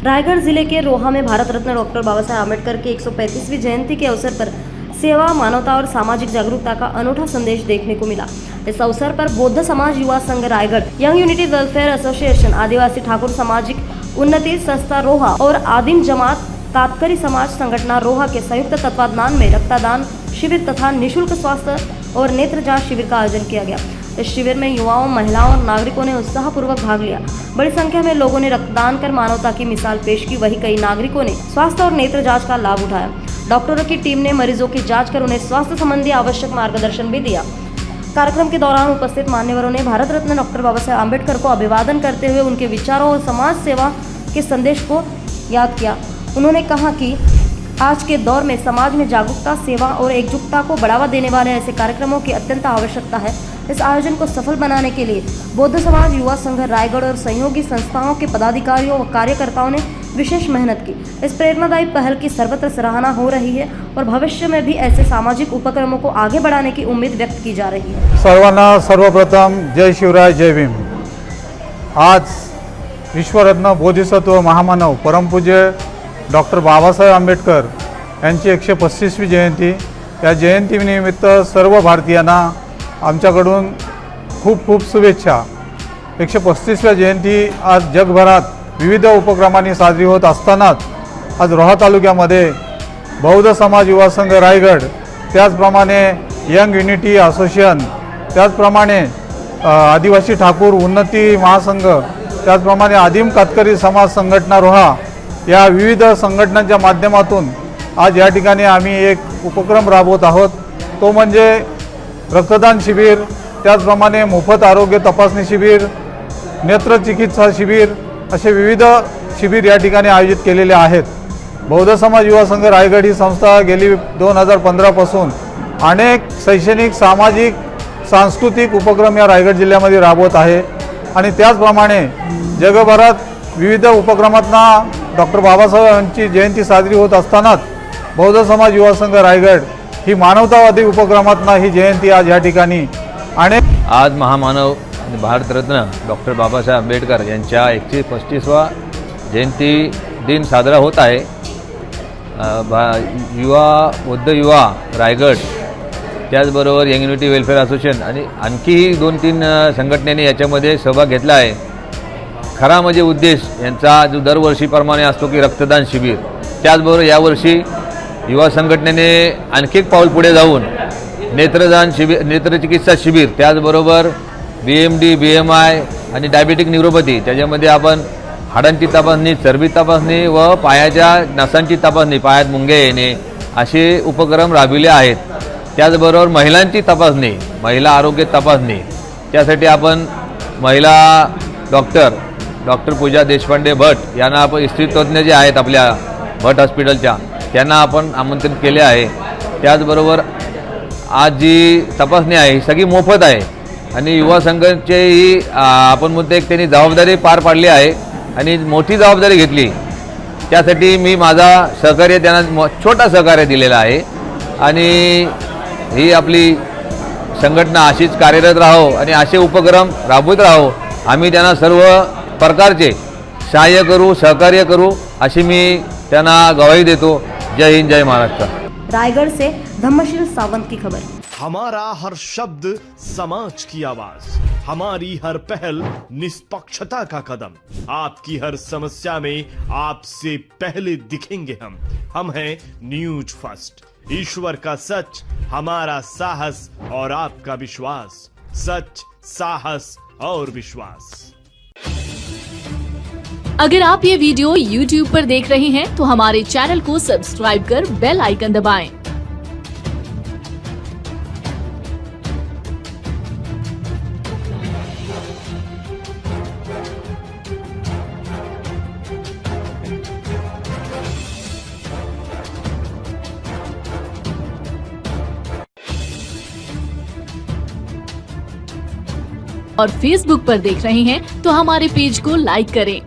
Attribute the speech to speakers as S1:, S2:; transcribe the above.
S1: रायगढ़ जिले के रोहा में भारत रत्न डॉक्टर बाबा साहेब आम्बेडकर की 135वीं जयंती के अवसर पर सेवा, मानवता और सामाजिक जागरूकता का अनूठा संदेश देखने को मिला। इस अवसर पर बौद्ध समाज युवा संघ Raigarh, young unity welfare association, आदिवासी ठाकुर सामाजिक उन्नति संस्था रोहा और आदिम जमात तातकरी समाज संगठन रोहा के संयुक्त तत्वावधान में रक्तदान शिविर तथा निःशुल्क स्वास्थ्य और नेत्र जांच शिविर का आयोजन किया गया। इस शिविर में युवाओं, महिलाओं और नागरिकों ने उत्साहपूर्वक भाग लिया। बड़ी संख्या में लोगों ने रक्तदान कर मानवता की मिसाल पेश की। वहीं कई नागरिकों ने स्वास्थ्य और नेत्र जांच का लाभ उठाया। डॉक्टरों की टीम ने मरीजों की जांच कर उन्हें स्वास्थ्य संबंधी आवश्यक मार्गदर्शन भी दिया। कार्यक्रम के दौरान उपस्थित मान्यवरों ने भारत रत्न डॉक्टर बाबा साहेब आम्बेडकर को अभिवादन करते हुए उनके विचारों और समाज सेवा के संदेश को याद किया। उन्होंने कहा कि आज के दौर में समाज में जागरूकता, सेवा और एकजुटता को बढ़ावा देने वाले ऐसे कार्यक्रमों की अत्यंत आवश्यकता है। इस आयोजन को सफल बनाने के लिए बौद्ध समाज युवा संघ रायगढ़ और सहयोगी संस्थाओं के पदाधिकारियों व कार्यकर्ताओं ने विशेष मेहनत की। इस प्रेरणादायी पहल की सर्वत्र सराहना हो रही है और भविष्य में भी ऐसे सामाजिक उपक्रमों को आगे बढ़ाने की उम्मीद व्यक्त की जा रही है।
S2: सर्वांना सर्वप्रथम जय शिवराय, जय भीम। आज विश्वरत्न बोधिसत्व महामानव परमपूज्य डॉक्टर बाबासाहेब आंबेडकर यांची 135वी जयंती। या जयंतीनिमित्त सर्व भारतीयांना आमच्याकडून खूप खूप शुभेच्छा। 135व्या जयंती आज जगभरात विविध उपक्रमांनी साजरी होत असतानाच आज रोहा तालुक्यामध्ये बौद्ध समाज युवा संघ रायगढ़, त्याचप्रमाणे यंग युनिटी असोसिएशन, त्याचप्रमाणे आदिवासी ठाकूर उन्नती महासंघ, त्याचप्रमाणे आदिम कातकरी समाज संघटना रोहा या विविध संघटनांच्या माध्यमातून आज या ठिकाणी आम्ही एक उपक्रम राबवत आहोत। तो म्हणजे रक्तदान शिबिर, त्याचप्रमाणे मोफत आरोग्य तपासणी शिबिर, नेत्र चिकित्सा शिबिर असे विविध शिबिर या ठिकाणी आयोजित केलेले आहेत। बौद्ध समाज युवा संघ रायगढ़ ही संस्था गेली 2015 पासून अनेक शैक्षणिक, सामाजिक, सांस्कृतिक उपक्रम या रायगढ़ जिल्ह्यामध्ये राबवत आहे आणि त्याचप्रमाणे जगभरात विविध उपक्रमांना डॉक्टर बाबासाहेब यांची जयंती साजरी होत असतानाच बौद्ध समाज युवा संघ रायगढ़ ही मानवतावादी उपक्रमांना ही जयंती आज या ठिकाणी
S3: आज महामानव भारतरत्न डॉक्टर बाबासाहेब आंबेडकर यांच्या 135वा जयंती दिन साजरा होत आहे। बौद्ध युवा रायगढ़, त्याचबरोबर यंग युनिटी वेलफेअर असोसिएशन आणि आणखीही 2-3 संघटनेने याच्यामध्ये सहभाग घेतला आहे। खरा म्हणजे उद्देश यांचा जो दरवर्षीप्रमाणे असतो की रक्तदान शिबिर, त्याचबरोबर यावर्षी युवा संघटनेने आणखी एक पाऊल पुढे जाऊन नेत्रदान शिबिर, नेत्रचिकित्सा शिबिर, त्याचबरोबर BMD, BMI आणि डायबिटिक न्यूरोपॅथी, त्याच्यामध्ये आपण हाडांची तपासणी, चरबी तपासणी व पायाच्या नसांची तपासणी, पायात मुंग्या येणे असे उपक्रम राबविले आहेत। त्याचबरोबर महिलांची तपासणी, महिला आरोग्य तपासणी, त्यासाठी आपण महिला डॉक्टर पूजा देशपांडे भट यांना आपण स्त्रीतज्ञ जे आहेत आपल्या भट हॉस्पिटलच्या, त्यांना आपण आमंत्रित केले आहे। त्याचबरोबर आज जी तपासणी आहे ही सगळी मोफत आहे आणि युवा संघाचेही आपण म्हणतो एक त्यांनी जबाबदारी पार पाडली आहे आणि मोठी जबाबदारी घेतली। त्यासाठी मी माझा सहकार्य त्यांना छोटा सहकार्य दिलेला आहे आणि ही आपली संघटना अशीच कार्यरत राहो आणि असे उपक्रम राबवत राहो। आम्ही त्यांना सर्व प्रकारचे सहाय्य करू, सहकार्य करू अशी मी त्यांना गवाही देतो। जय हिंद, जय महाराष्ट्र।
S1: रायगढ़ से धम्मशील सावंत की खबर।
S4: हमारा हर शब्द समाज की आवाज, हमारी हर पहल निष्पक्षता का कदम, आपकी हर समस्या में आपसे पहले दिखेंगे हम हैं न्यूज फर्स्ट। ईश्वर का सच, हमारा साहस और आपका विश्वास। सच, साहस और विश्वास।
S5: अगर आप ये वीडियो YouTube पर देख रहे हैं तो हमारे चैनल को सब्सक्राइब कर बेल आइकन दबाएं। और Facebook पर देख रहे हैं तो हमारे पेज को लाइक करें।